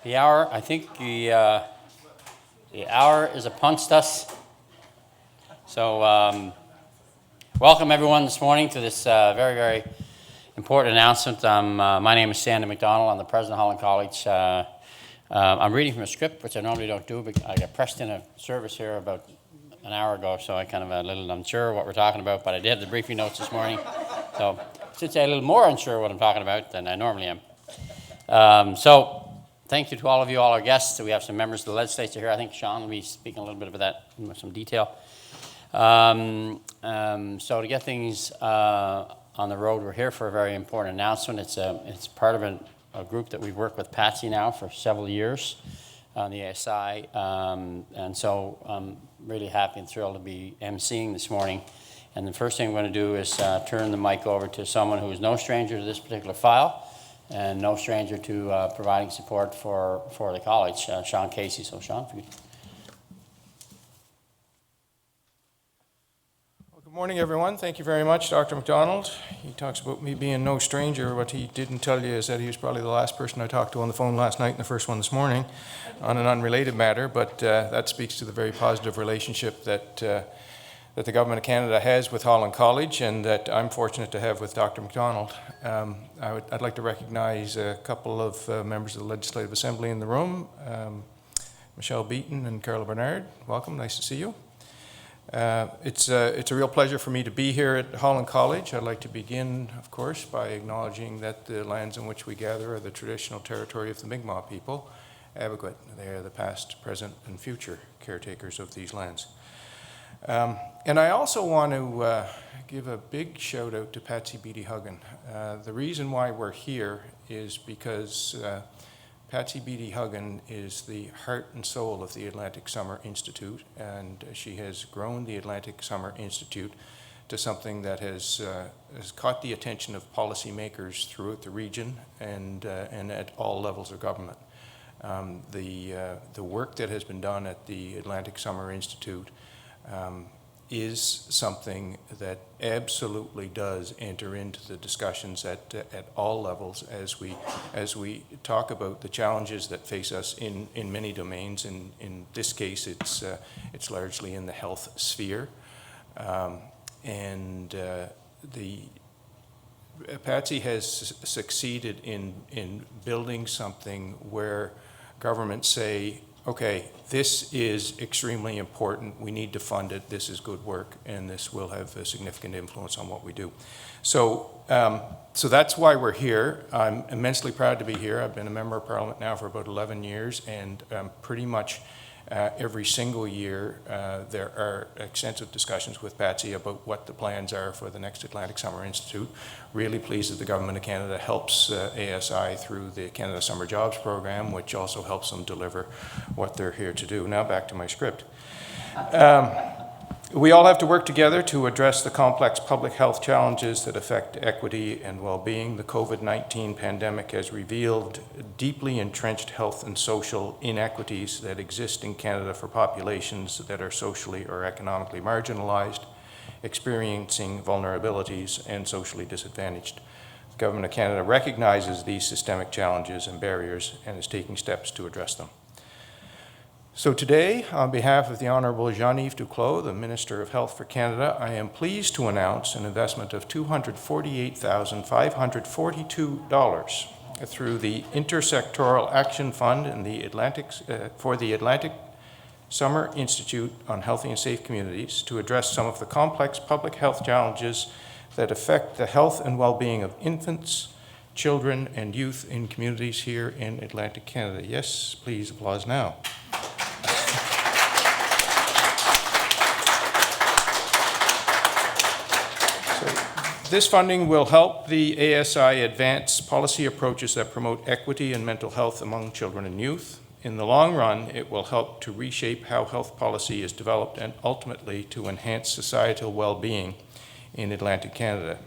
The hour, I think the hour is upon us. So welcome everyone this morning to this very, very important announcement. My name is Sandy McDonald. I'm the president of Holland College. I'm reading from a script, which I normally don't do, but I got pressed in a service here about an hour ago, so I kind of a little unsure what we're talking about, but I did have the briefing notes this morning. So I should say a little more unsure what I'm talking about than I normally am. So thank you to all of you, all our guests. We have some members of the legislature here. I think Sean will be speaking a little bit about that in some detail. So to get things on the road, we're here for a very important announcement. It's part of a group that we've worked with Patsy now for several years on the ASI. And so I'm really happy and thrilled to be emceeing this morning. And the first thing I'm going to do is turn the mic over to someone who is no stranger to this particular file and no stranger to providing support for the college, Sean Casey. So Sean, if you could. Well, good morning, everyone. Thank you very much, Dr. McDonald. He talks about me being no stranger. What he didn't tell you is that he was probably the last person I talked to on the phone last night and the first one this morning on an unrelated matter, but that speaks to the very positive relationship that the Government of Canada has with Holland College and that I'm fortunate to have with Dr. McDonald. I'd like to recognize a couple of members of the Legislative Assembly in the room, Michelle Beaton and Carla Bernard. Welcome, nice to see you. It's a real pleasure for me to be here at Holland College. I'd like to begin, of course, by acknowledging that the lands in which we gather are the traditional territory of the Mi'kmaq people, Abequit. They are the past, present, and future caretakers of these lands. And I also want to give a big shout out to Patsy Beatty-Huggan. The reason why we're here is because Patsy Beatty-Huggan is the heart and soul of the Atlantic Summer Institute, and she has grown the Atlantic Summer Institute to something that has caught the attention of policymakers throughout the region and at all levels of government. The work that has been done at the Atlantic Summer Institute is something that absolutely does enter into the discussions at all levels as we talk about the challenges that face us in many domains. In this case, it's largely in the health sphere, Patsy has succeeded in building something where governments say, okay, this is extremely important. We need to fund it. This is good work, and this will have a significant influence on what we do. So that's why we're here. I'm immensely proud to be here. I've been a member of Parliament now for about 11 years, and pretty much every single year there are extensive discussions with Patsy about what the plans are for the next Atlantic Summer Institute. Really pleased that the Government of Canada helps ASI through the Canada Summer Jobs Program, which also helps them deliver what they're here to do. Now back to my script. We all have to work together to address the complex public health challenges that affect equity and well-being. The COVID-19 pandemic has revealed deeply entrenched health and social inequities that exist in Canada for populations that are socially or economically marginalized, experiencing vulnerabilities, and socially disadvantaged. The Government of Canada recognizes these systemic challenges and barriers and is taking steps to address them. So today, on behalf of the Honourable Jean-Yves Duclos, the Minister of Health for Canada, I am pleased to announce an investment of $248,542 through the Intersectoral Action Fund and for the Atlantic Summer Institute on Healthy and Safe Communities to address some of the complex public health challenges that affect the health and well-being of infants, children, and youth in communities here in Atlantic Canada. Yes, please applause now. This funding will help the ASI advance policy approaches that promote equity and mental health among children and youth. In the long run, it will help to reshape how health policy is developed and ultimately to enhance societal well-being in Atlantic Canada.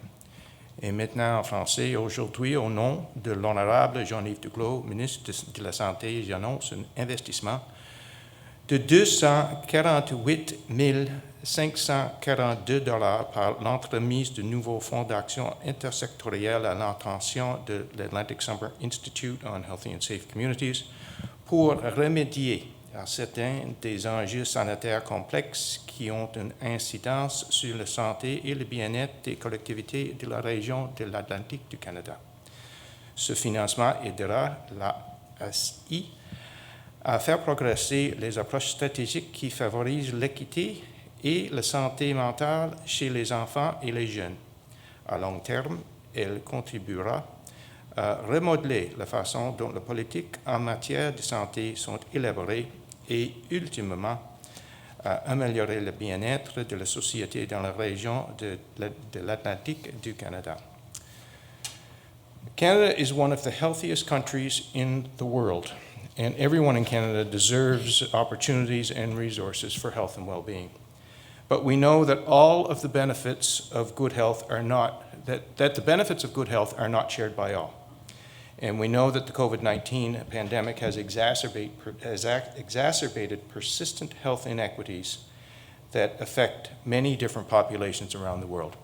Et maintenant en français, aujourd'hui, au nom de l'honorable Jean-Yves Duclos, ministre de la Santé, j'annonce un investissement de 248 542 $ par l'entremise de nouveaux fonds d'action intersectorielle à l'intention de l'Atlantic Summer Institute on Healthy and Safe Communities pour remédier à certains des enjeux sanitaires complexes qui ont une incidence sur la santé et le bien-être des collectivités de la région de l'Atlantique du Canada. Ce financement aidera la ASI à faire progresser les approches stratégiques qui favorisent l'équité et la santé mentale chez les enfants et les jeunes. À long terme, elle contribuera à remodeler la façon dont les politiques en matière de santé sont élaborées et, ultimement, à améliorer le bien-être de la société dans la région de l'Atlantique du Canada. Canada is one of the healthiest countries in the world, and everyone in Canada deserves opportunities and resources for health and well-being. But we know that all of the benefits of good health are not, that the benefits of good health are not shared by all. And we know that the COVID-19 pandemic has exacerbated persistent health inequities that affect many different populations around the world.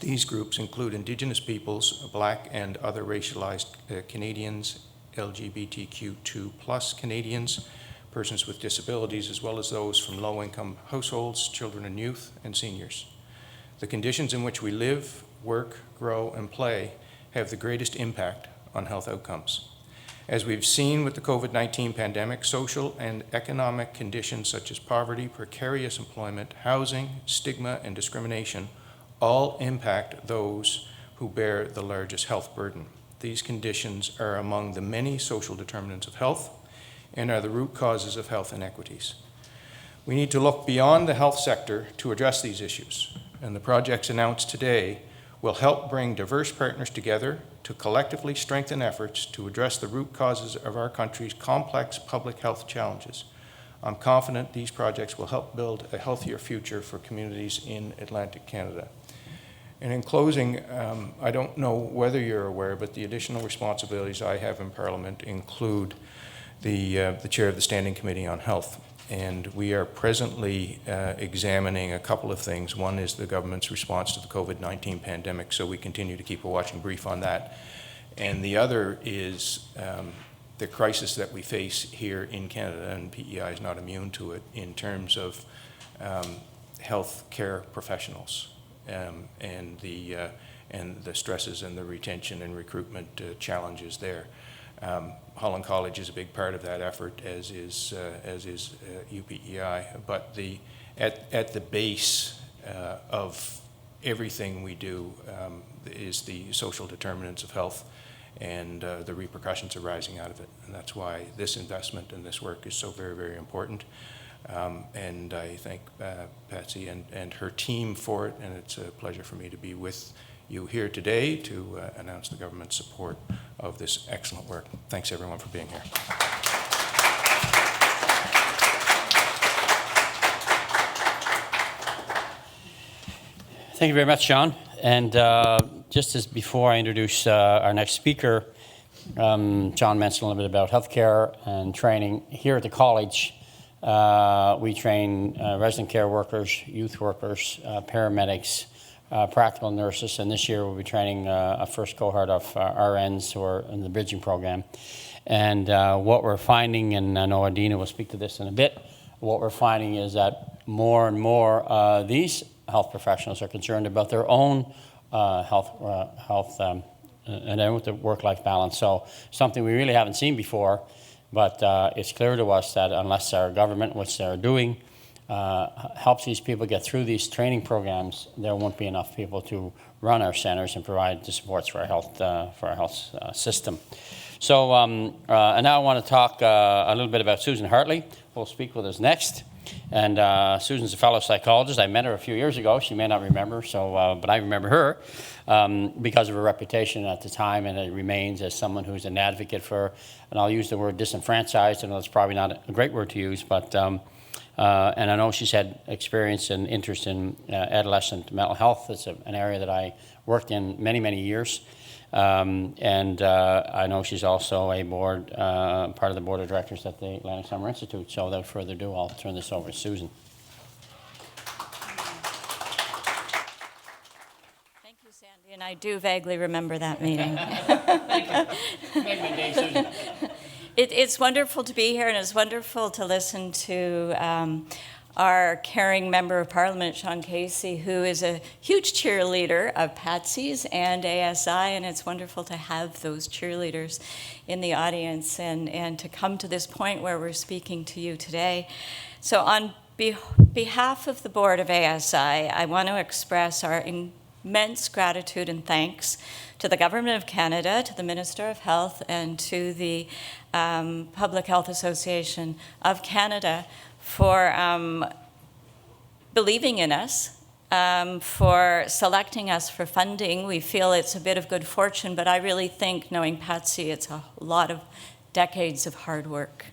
These groups include Indigenous peoples, Black and other racialized Canadians, LGBTQ2+ Canadians, persons with disabilities, as well as those from low-income households, children and youth, and seniors. The conditions in which we live, work, grow, and play have the greatest impact on health outcomes. As we've seen with the COVID-19 pandemic, social and economic conditions such as poverty, precarious employment, housing, stigma, and discrimination all impact those who bear the largest health burden. These conditions are among the many social determinants of health and are the root causes of health inequities. We need to look beyond the health sector to address these issues, and the projects announced today will help bring diverse partners together to collectively strengthen efforts to address the root causes of our country's complex public health challenges. I'm confident these projects will help build a healthier future for communities in Atlantic Canada. And in closing, I don't know whether you're aware, but the additional responsibilities I have in Parliament include the chair of the Standing Committee on Health. And we are presently examining a couple of things. One is the government's response to the COVID-19 pandemic, so we continue to keep a watching brief on that. And the other is the crisis that we face here in Canada, and PEI is not immune to it, in terms of health care professionals and the stresses and the retention and recruitment challenges there. Holland College is a big part of that effort, as is UPEI. But at the base of everything we do is the social determinants of health and the repercussions arising out of it. And that's why this investment and this work is so very, very important. And I thank Patsy and her team for it, and it's a pleasure for me to be with you here today to announce the government's support of this excellent work. Thanks everyone for being here. Thank you very much, John. And just as before I introduce our next speaker, John mentioned a little bit about healthcare and training. Here at the college, we train resident care workers, youth workers, paramedics, practical nurses, and this year we'll be training a first cohort of RNs who are in the bridging program. And what we're finding, and I know Adina will speak to this in a bit, what we're finding is that more and more these health professionals are concerned about their own health and then with the work-life balance. So something we really haven't seen before, but it's clear to us that unless our government, which they're doing, helps these people get through these training programs, there won't be enough people to run our centers and provide the supports for our health system. So, and now I want to talk a little bit about Susan Hartley, who will speak with us next. And Susan's a fellow psychologist. I met her a few years ago. She may not remember, so but I remember her because of her reputation at the time, and it remains as someone who's an advocate for, and I'll use the word disenfranchised. I know it's probably not a great word to use, but and I know she's had experience and interest in adolescent mental health. It's an area that I worked in many, many years. And I know she's also a part of the board of directors at the Atlantic Summer Institute. So without further ado, I'll turn this over to Susan. Thank you, Sandy, and I do vaguely remember that meeting. Make my day, Susan. It's wonderful to be here, and it's wonderful to listen to our caring member of Parliament, Sean Casey, who is a huge cheerleader of Patsy's and ASI, and it's wonderful to have those cheerleaders in the audience and to come to this point where we're speaking to you today. So on behalf of the board of ASI, I want to express our immense gratitude and thanks to the Government of Canada, to the Minister of Health, and to the Public Health Association of Canada for believing in us, for selecting us for funding. We feel it's a bit of good fortune, but I really think, knowing Patsy, it's a lot of decades of hard work.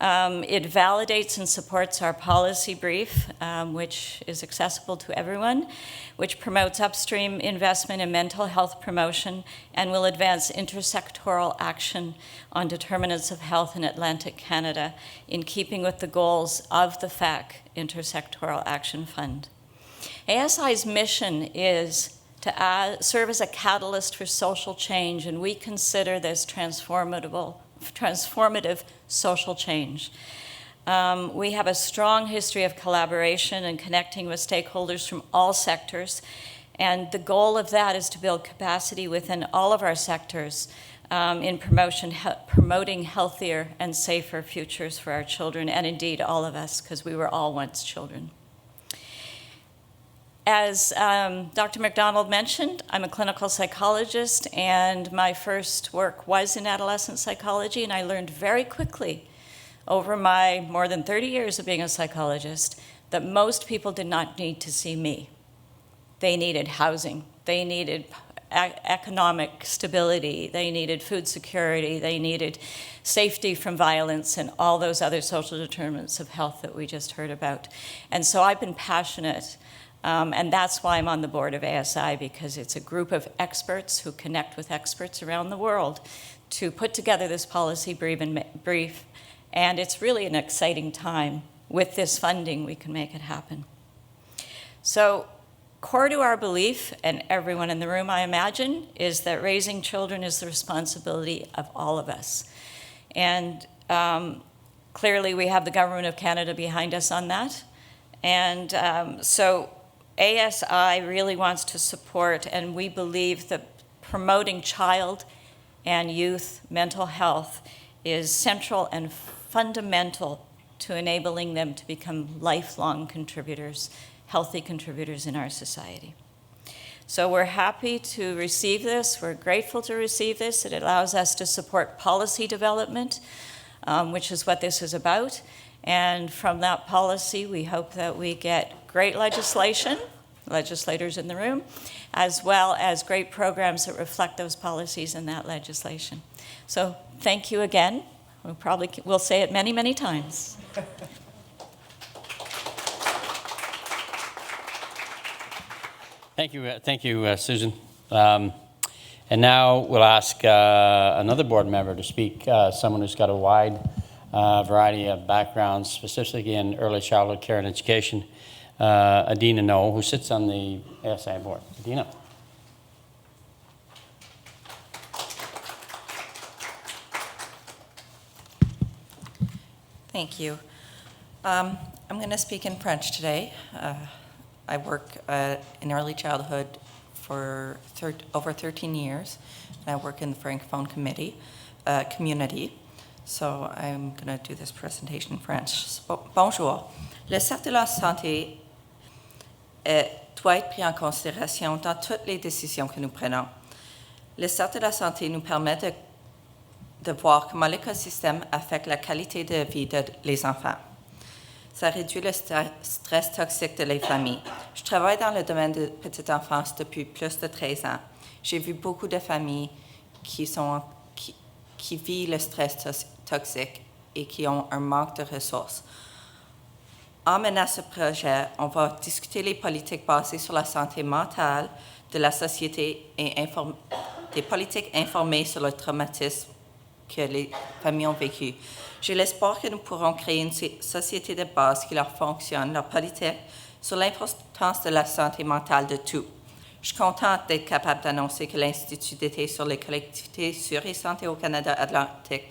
It validates and supports our policy brief, which is accessible to everyone, which promotes upstream investment in mental health promotion and will advance intersectoral action on determinants of health in Atlantic Canada in keeping with the goals of the FAC Intersectoral Action Fund. ASI's mission is to serve as a catalyst for social change, and we consider this transformative social change. We have a strong history of collaboration and connecting with stakeholders from all sectors, and the goal of that is to build capacity within all of our sectors in promoting healthier and safer futures for our children, and indeed all of us, because we were all once children. As Dr. McDonald mentioned, I'm a clinical psychologist, and my first work was in adolescent psychology, and I learned very quickly over my more than 30 years of being a psychologist that most people did not need to see me. They needed housing, they needed economic stability, they needed food security, they needed safety from violence, and all those other social determinants of health that we just heard about. And so I've been passionate. And that's why I'm on the board of ASI, because it's a group of experts who connect with experts around the world to put together this policy brief. And it's really an exciting time. With this funding, we can make it happen. So core to our belief, and everyone in the room, I imagine, is that raising children is the responsibility of all of us. And clearly, we have the Government of Canada behind us on that. And so ASI really wants to support, and we believe that promoting child and youth mental health is central and fundamental to enabling them to become lifelong contributors, healthy contributors in our society. So we're happy to receive this. We're grateful to receive this. It allows us to support policy development, which is what this is about. And from that policy, we hope that we get great legislation, legislators in the room, as well as great programs that reflect those policies and that legislation. So thank you again. We'll say it many, many times. Thank you, Susan. And now we'll ask another board member to speak, someone who's got a wide variety of backgrounds, specifically in early childhood care and education, Adina No, who sits on the ASI board. Adina. Thank you. I'm going to speak in French today. I work in early childhood for over 13 years, and I work in the Francophone community. So I'm going to do this presentation in French. Bonjour. Le cercle de la santé doit être pris en considération dans toutes les décisions que nous prenons. Le cercle de la santé nous permet de voir comment l'écosystème affecte la qualité de vie des enfants. Ça réduit le stress toxique de les familles. Je travaille dans le domaine de petite enfance depuis plus de 13 ans. J'ai vu beaucoup de familles qui vivent le stress toxique et qui ont un manque de ressources. En menant ce projet, on va discuter les politiques basées sur la santé mentale de la société et des politiques informées sur le traumatisme que les familles ont vécu. J'ai l'espoir que nous pourrons créer une société de base qui leur fonctionne, leur politique, sur l'importance de la santé mentale de tous. Je suis contente d'être capable d'annoncer que l'Institut d'été sur les collectivités sûres et santé au Canada Atlantique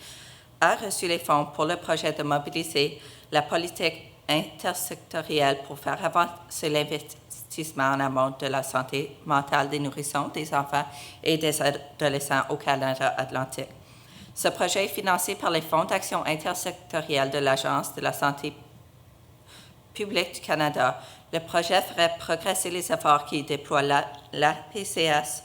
a reçu les fonds pour le projet de mobiliser la politique intersectorielle pour faire avancer l'investissement en amont de la santé mentale des nourrissons, des enfants et des adolescents au Canada Atlantique. Ce projet est financé par les fonds d'action intersectorielle de l'Agence de la santé publique du Canada. Le projet ferait progresser les efforts qui déploient la PCS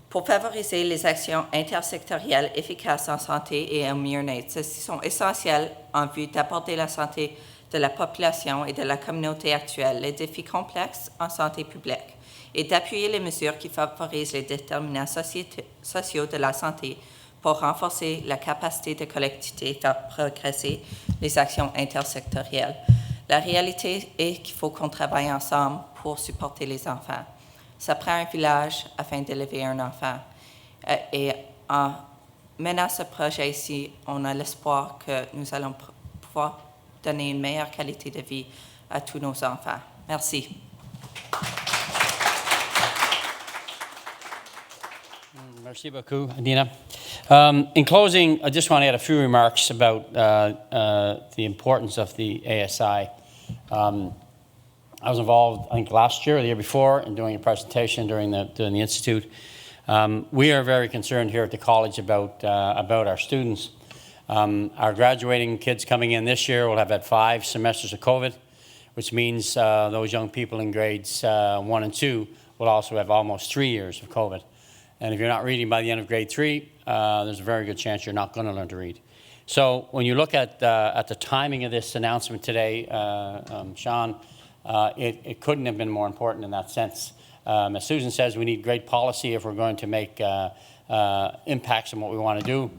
pour favoriser les actions intersectorielles efficaces en santé et en mieux-être. Ceux-ci sont essentiels en vue d'aborder la santé de la population et de la communauté actuelle, les défis complexes en santé publique, et d'appuyer les mesures qui favorisent les déterminants sociaux de la santé pour renforcer la capacité de collectivité et faire progresser les actions intersectorielles. La réalité est qu'il faut qu'on travaille ensemble pour supporter les enfants. Ça prend un village afin d'élever un enfant. Et en menant ce projet ici, on a l'espoir que nous allons pouvoir donner une meilleure qualité de vie à tous nos enfants. Merci. Merci beaucoup, Adina. In closing, I just want to add a few remarks about the importance of the ASI. I was involved, I think, last year or the year before in doing a presentation during the Institute. We are very concerned here at the college about our students. Our graduating kids coming in this year will have had 5 semesters of COVID, which means those young people in grades 1 and 2 will also have almost 3 years of COVID. And if you're not reading by the end of grade 3, there's a very good chance you're not going to learn to read. So when you look at the timing of this announcement today, Sean, it couldn't have been more important in that sense. As Susan says, we need great policy if we're going to make impacts on what we want to do.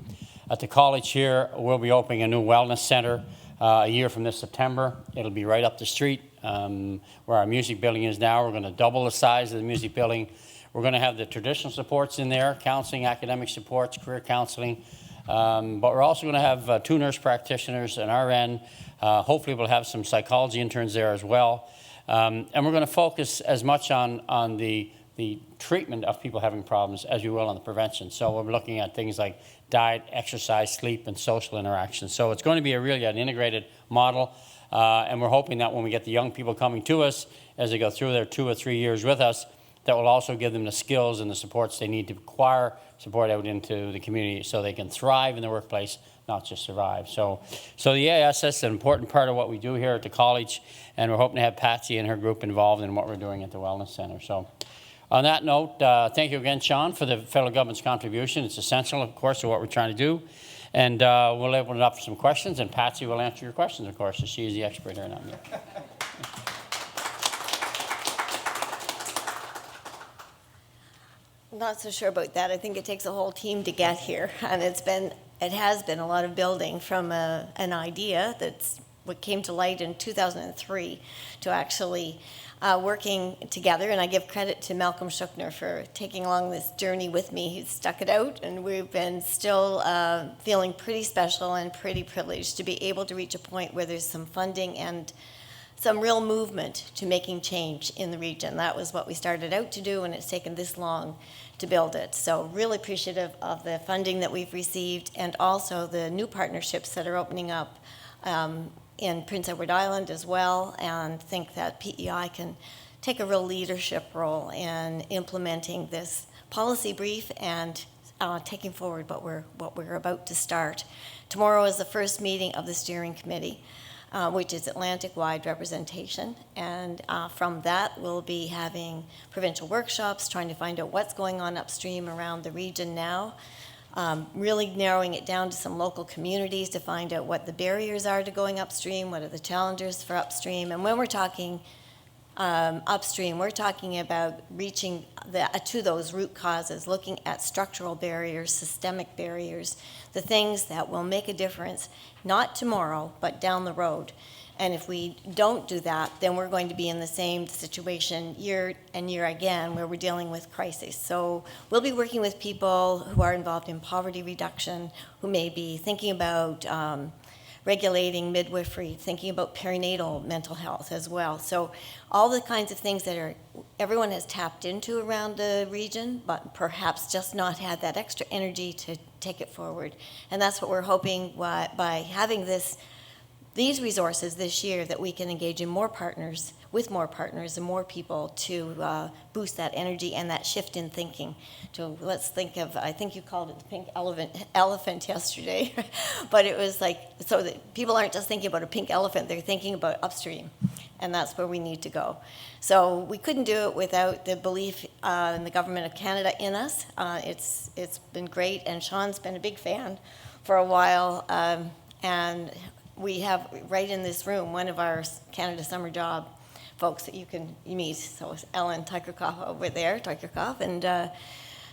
At the college here, we'll be opening a new wellness center a year from this September. It'll be right up the street where our music building is now. We're going to double the size of the music building. We're going to have the traditional supports in there, counseling, academic supports, career counseling. But we're also going to have 2 nurse practitioners on our end. Hopefully we'll have some psychology interns there as well. And we're going to focus as much on the treatment of people having problems as we will on the prevention. So we'll be looking at things like diet, exercise, sleep, and social interaction. So it's going to be really an integrated model. And we're hoping that when we get the young people coming to us, as they go through their 2 or 3 years with us, that will also give them the skills and the supports they need to acquire support out into the community so they can thrive in the workplace, not just survive. So the AIS is an important part of what we do here at the college, and we're hoping to have Patsy and her group involved in what we're doing at the Wellness Center. So on that note, thank you again, Sean, for the federal government's contribution. It's essential, of course, to what we're trying to do. And we'll open it up for some questions, and Patsy will answer your questions, of course, as she is the expert here, not me. Not so sure about that. I think it takes a whole team to get here, and it has been a lot of building from an idea that's what came to light in 2003 to actually working together. And I give credit to Malcolm Schuchner for taking along this journey with me. He's stuck it out, and we've been still feeling pretty special and pretty privileged to be able to reach a point where there's some funding and some real movement to making change in the region. That was what we started out to do, and it's taken this long to build it. So really appreciative of the funding that we've received, and also the new partnerships that are opening up in Prince Edward Island as well, and think that PEI can take a real leadership role in implementing this policy brief and taking forward what we're about to start. Tomorrow is the first meeting of the steering committee, which is Atlantic-wide representation. And from that, we'll be having provincial workshops, trying to find out what's going on upstream around the region now, really narrowing it down to some local communities to find out what the barriers are to going upstream, what are the challenges for upstream. And when we're talking upstream. We're talking about reaching to those root causes, looking at structural barriers, systemic barriers, the things that will make a difference, not tomorrow, but down the road. And if we don't do that, then we're going to be in the same situation year and year again, where we're dealing with crises. So we'll be working with people who are involved in poverty reduction, who may be thinking about regulating midwifery, thinking about perinatal mental health as well. So all the kinds of things that everyone has tapped into around the region, but perhaps just not had that extra energy to take it forward. And that's what we're hoping by having these resources this year, that we can engage in more partners, with more partners and more people to boost that energy and that shift in thinking. Let's think of, I think you called it the pink elephant yesterday, but it was like, so that people aren't just thinking about a pink elephant, they're thinking about upstream, and that's where we need to go. So we couldn't do it without the belief in the Government of Canada in us. It's been great, and Sean's been a big fan for a while, and we have right in this room one of our Canada Summer Job folks that you meet. So it's Ellen Tykerkoff over there, and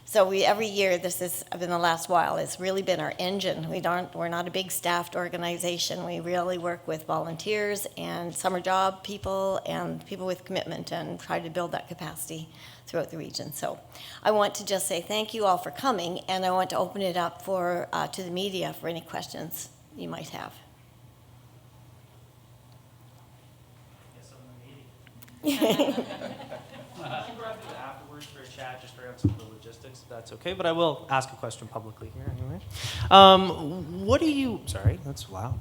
so every year, this has been the last while, it's really been our engine. We're not a big staffed organization. We really work with volunteers and summer job people and people with commitment, and try to build that capacity throughout the region. So I want to just say thank you all for coming, and I want to open it up to the media for any questions you might have. You can grab it afterwards for a chat, just around some of the logistics, if that's okay. But I will ask a question publicly here anyway. What do you? Sorry, that's loud.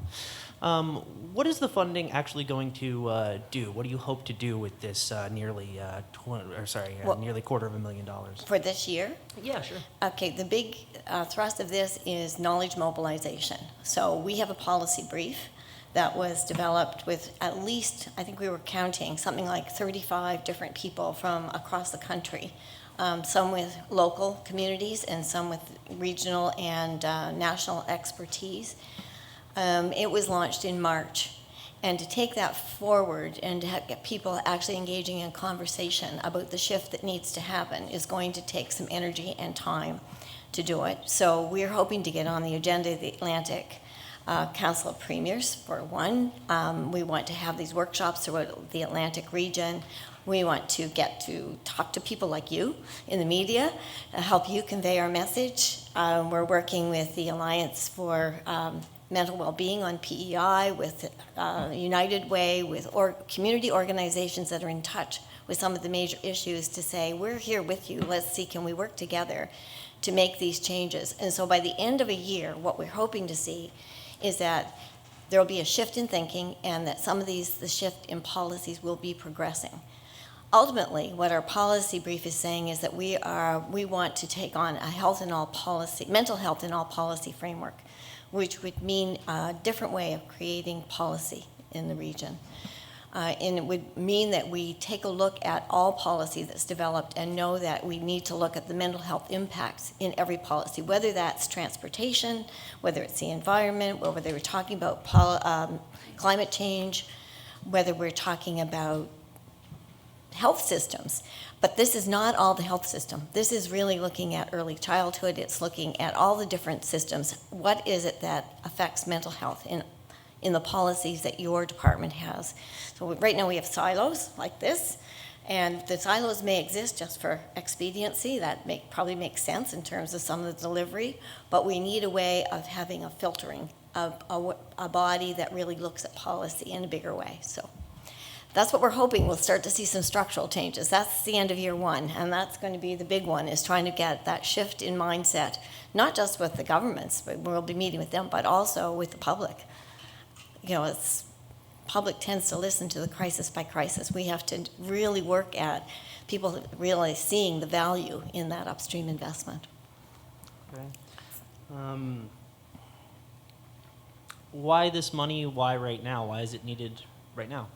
What is the funding actually going to do? What do you hope to do with this nearly $250,000? For this year? Yeah, sure. Okay, the big thrust of this is knowledge mobilization. So we have a policy brief that was developed with at least, I think we were counting, something like 35 different people from across the country, some with local communities and some with regional and national expertise. It was launched in March. And to take that forward and to get people actually engaging in conversation about the shift that needs to happen is going to take some energy and time to do it. So we're hoping to get on the agenda of the Atlantic Council of Premiers, for one. We want to have these workshops throughout the Atlantic region. We want to get to talk to people like you in the media, help you convey our message. We're working with the Alliance for Mental Wellbeing on PEI, with United Way, with community organizations that are in touch with some of the major issues, to say, we're here with you. Let's see, can we work together to make these changes? And so by the end of a year, what we're hoping to see is that there will be a shift in thinking, and that some of the shift in policies will be progressing. Ultimately, what our policy brief is saying is that we want to take on a mental health in all policy framework, which would mean a different way of creating policy in the region. And it would mean that we take a look at all policy that's developed and know that we need to look at the mental health impacts in every policy, whether that's transportation, whether it's the environment, or whether we're talking about climate change, whether we're talking about health systems. But this is not all the health system. This is really looking at early childhood. It's looking at all the different systems. What is it that affects mental health in the policies that your department has? So right now we have silos like this, and the silos may exist just for expediency. That probably makes sense in terms of some of the delivery, but we need a way of having a filtering of a body that really looks at policy in a bigger way. So that's what we're hoping. We'll start to see some structural changes. That's the end of year one, and that's going to be the big one, is trying to get that shift in mindset, not just with the governments, but we'll be meeting with them, but also with the public. Public tends to listen to the crisis by crisis. We have to really work at people really seeing the value in that upstream investment. Okay. Why this money? Why right now? Why is it needed right now?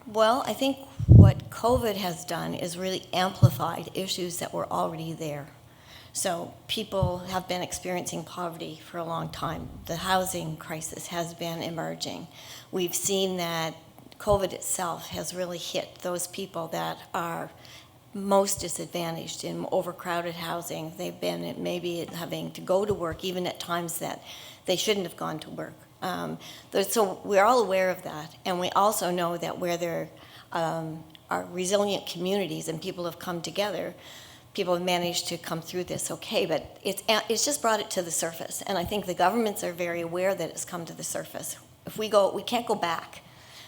Well, I think what COVID has done is really amplified issues that were already there. So people have been experiencing poverty for a long time. The housing crisis has been emerging. We've seen that COVID itself has really hit those people that are most disadvantaged in overcrowded housing. They've been maybe having to go to work even at times that they shouldn't have gone to work. So we're all aware of that, and we also know that where there are resilient communities and people have come together, people have managed to come through this okay, but it's just brought it to the surface, and I think the governments are very aware that it's come to the surface. We can't go back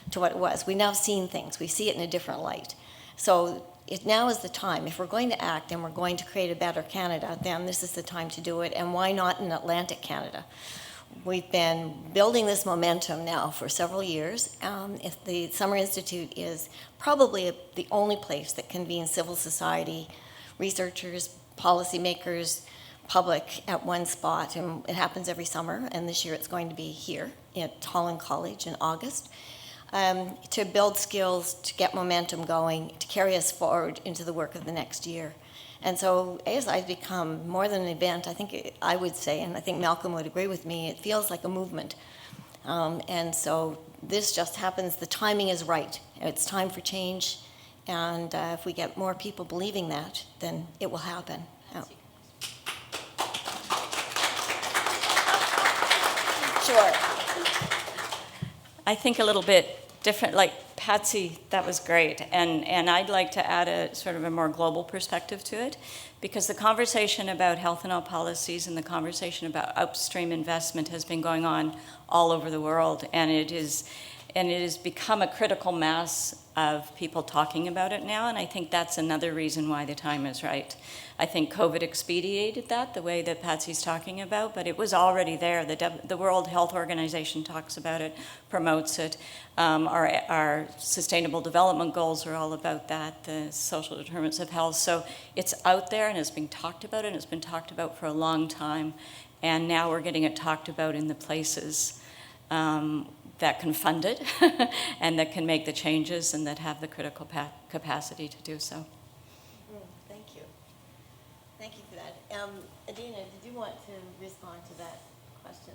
to what it was. We've now seen things. We see it in a different light. So now is the time. If we're going to act and we're going to create a better Canada, then this is the time to do it, and why not in Atlantic Canada? We've been building this momentum now for several years. If the Summer Institute is probably the only place that convenes civil society, researchers, policymakers, public at one spot, and it happens every summer, and this year it's going to be here at Holland College in August, to build skills, to get momentum going, to carry us forward into the work of the next year. And so ASI has become more than an event. I would say, and I think Malcolm would agree with me, it feels like a movement. And so this just happens, the timing is right. It's time for change, and if we get more people believing that, then it will happen. Sure. I think a little bit different, like Patsy, that was great. And I'd like to add a sort of a more global perspective to it, because the conversation about health and health policies and the conversation about upstream investment has been going on all over the world, and it has become a critical mass of people talking about it now, and I think that's another reason why the time is right. I think COVID expedited that, the way that Patsy's talking about, but it was already there. The World Health Organization talks about it, promotes it. Our Sustainable Development Goals are all about that, the social determinants of health. So it's out there and it's being talked about, and it's been talked about for a long time, and now we're getting it talked about in the places that can fund it and that can make the changes and that have the critical capacity to do so. Thank you. Thank you for that. Adina, did you want to respond to that question?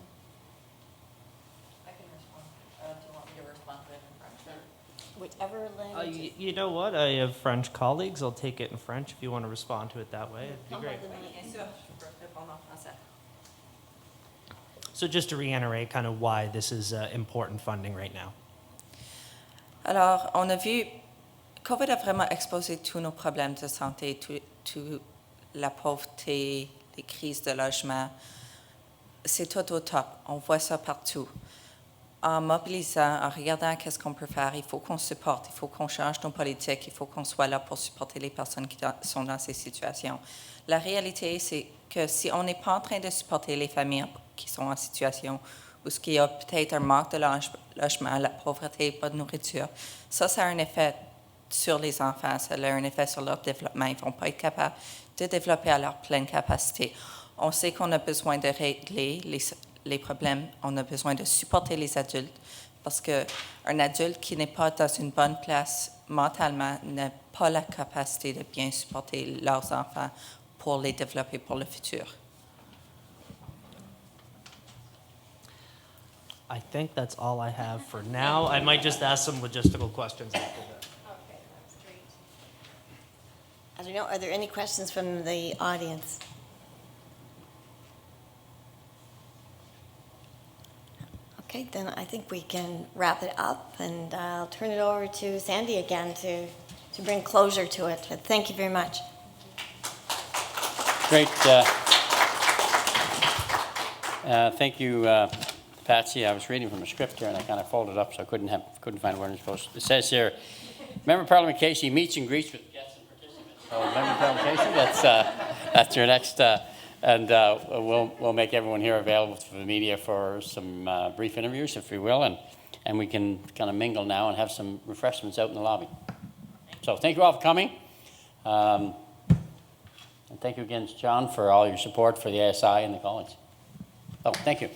I can respond. Do you want me to respond to it in French? Whichever language. You know what? I have French colleagues. I'll take it in French if you want to respond to it that way. It'd be great. Bien sûr, je peux répondre en français. So just to reiterate kind of why this is important funding right now. Alors, on a vu, COVID a vraiment exposé tous nos problèmes de santé, toute la pauvreté, les crises de logement. C'est tout au top. On voit ça partout. En mobilisant, en regardant qu'est-ce qu'on peut faire, il faut qu'on supporte, il faut qu'on change nos politiques, il faut qu'on soit là pour supporter les personnes qui sont dans ces situations. La réalité, c'est que si on n'est pas en train de supporter les familles qui sont en situation où il y a peut-être un manque de logement, la pauvreté, pas de nourriture, ça a un effet sur les enfants, ça a un effet sur leur développement. Ils ne vont pas être capables de développer à leur pleine capacité. On sait qu'on a besoin de régler les problèmes, on a besoin de supporter les adultes, parce qu'un adulte qui n'est pas dans une bonne place mentalement n'a pas la capacité de bien supporter leurs enfants pour les développer pour le futur. I think that's all I have for now. I might just ask some logistical questions after that. Okay, that's great. I don't know, are there any questions from the audience? Okay, then I think we can wrap it up, and I'll turn it over to Sandy again to bring closure to it. But thank you very much. Great. Thank you, Patsy. I was reading from a script here, and I kind of folded up, so I couldn't find where I'm supposed to. It says here, Member of Parliament Casey meets and greets with guests and participants. So, Member of Parliament Casey, that's your next, and we'll make everyone here available for the media for some brief interviews, if we will, and we can kind of mingle now and have some refreshments out in the lobby. So, thank you all for coming. And thank you again, John, for all your support for the ASI and the college. Oh, thank you.